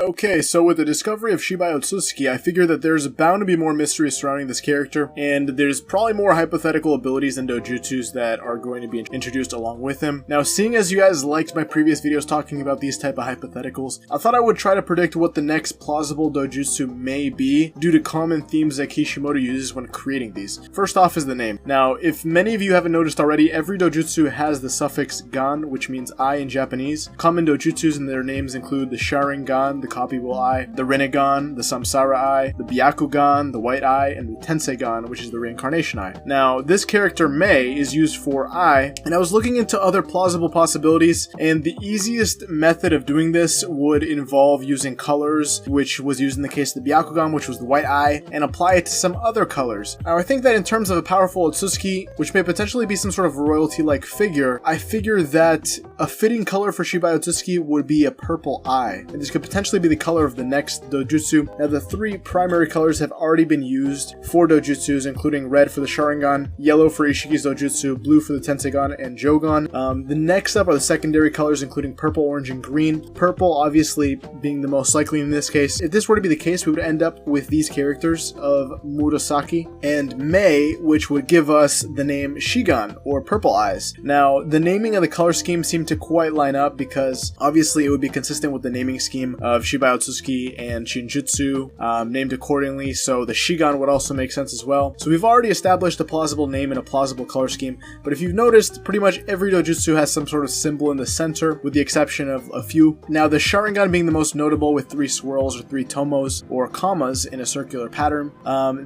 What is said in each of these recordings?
Okay, so with the discovery of Shibai Otsutsukis, I figure that there's bound to be more mystery surrounding this character, and there's probably more hypothetical abilities and dojutsus that are going to be introduced along with him. Now, seeing as you guys liked my previous videos talking about these type of hypotheticals, I thought I would try to predict what the next plausible dojutsu may be due to common themes that Kishimoto uses when creating these. First off is the name. Now, if many of you haven't noticed already, every dojutsu has the suffix gan, which means eye in Japanese. Common dojutsus in their names include the Sharingan, the Copyable Eye, the Rinnegan, the Samsara Eye, the Byakugan, the White Eye, and the Tenseigan, which is the Reincarnation Eye. Now, this character Mei is used for eye, and I was looking into other plausible possibilities, and the easiest method of doing this would involve using colors, which was used in the case of the Byakugan, which was the White Eye, and apply it to some other colors. Now, I think that in terms of a powerful Otsutsukis, which may potentially be some sort of royalty-like figure, I figure that a fitting color for Shibai Otsutsukis would be a purple eye, and this could potentially be the color of the next dojutsu. Now, the three primary colors have already been used for dojutsus, including red for the Sharingan, yellow for Ishiki's dojutsu, blue for the Tenseigan and Jogan. The next up are the secondary colors, including purple, orange, and green. Purple, obviously, being the most likely in this case. If this were to be the case, we would end up with these characters of Murasaki and Mei, which would give us the name Shigan, or Purple Eyes. Now, the naming of the color scheme seemed to quite line up because, obviously, it would be consistent with the naming scheme of Shibai Otsutsukis and Shinjutsu, named accordingly, so the Shigan would also make sense as well. So we've already established a plausible name and a plausible color scheme, but if you've noticed, pretty much every dojutsu has some sort of symbol in the center, with the exception of a few. Now, the Sharingan being the most notable with 3 swirls or 3 tomos or commas in a circular pattern.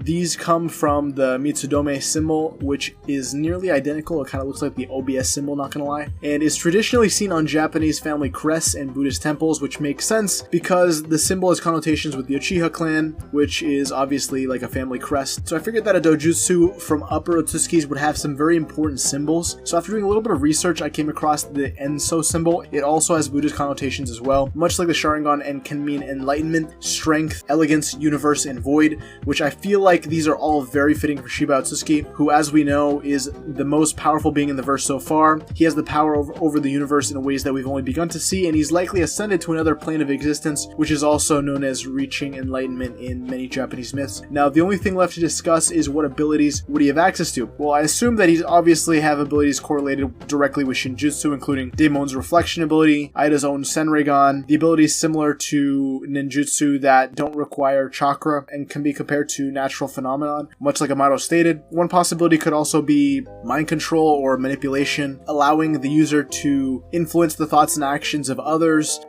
These come from the Mitsudome symbol, which is nearly identical. It kind of looks like the OBS symbol, not gonna lie, and is traditionally seen on Japanese family crests and Buddhist temples, which makes sense because the symbol has connotations with the Uchiha clan, which is obviously like a family crest. So I figured that a dojutsu from Upper Otsutsukis would have some very important symbols. So after doing a little bit of research, I came across the Enso symbol. It also has Buddhist connotations as well, much like the Sharingan, and can mean enlightenment, strength, elegance, universe, and void, which I feel like these are all very fitting for Shibai Otsutsukis, who, as we know, is the most powerful being in the verse so far. He has the power over the universe in ways that we've only begun to see, and he's likely ascended to another plane of existence, which is also known as reaching enlightenment in many Japanese myths. Now, the only thing left to discuss is what abilities would he have access to? Well, I assume that he's obviously have abilities correlated directly with Shinjutsu, including Daemon's reflection ability, Ida's own Senreigan, the abilities similar to ninjutsu that don't require chakra and can be compared to natural phenomenon, much like Amado stated. One possibility could also be mind control or manipulation, allowing the user to influence the thoughts and actions of others.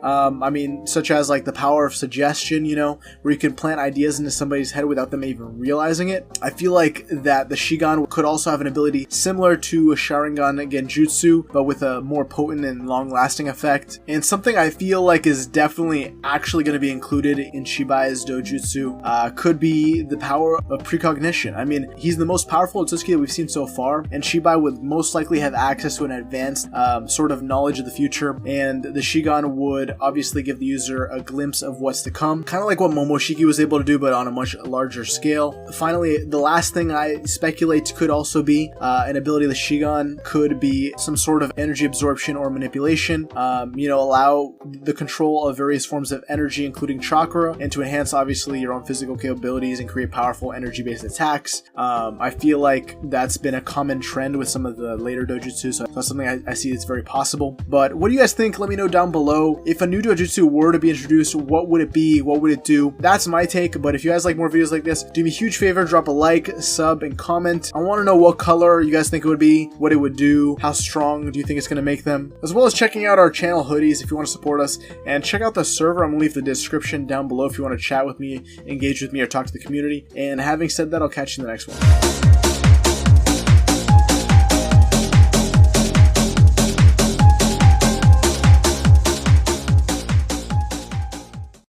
Such as like the power of suggestion, where you can plant ideas into somebody's head without them even realizing it. I feel like that the Shigan could also have an ability similar to a Sharingan Genjutsu, but with a more potent and long-lasting effect. And something I feel like is definitely actually going to be included in Shibai's dojutsu could be the power of precognition. I mean, he's the most powerful Otsutsukis that we've seen so far, and Shibai would most likely have access to an advanced sort of knowledge of the future, and the Shigan would obviously give the user a glimpse of what's to come, kind of like what Momoshiki was able to do, but on a much larger scale. Finally, the last thing I speculate could also be an ability of the Shigan could be some sort of energy absorption or manipulation, allow the control of various forms of energy, including chakra, and to enhance obviously your own physical capabilities and create powerful energy-based attacks. I feel like that's been a common trend with some of the later dojutsu, so that's something I see that's very possible. But what do you guys think? Let me know down below. If a new dojutsu were to be introduced, what would it be? What would it do? That's my take, but if you guys like more videos like this, do me a huge favor, drop a like, sub, and comment. I want to know what color you guys think it would be, what it would do, how strong do you think it's going to make them, as well as checking out our channel hoodies if you want to support us, and check out the server. I'm going to leave the description down below if you want to chat with me, engage with me, or talk to the community. And having said that, I'll catch you in the next one.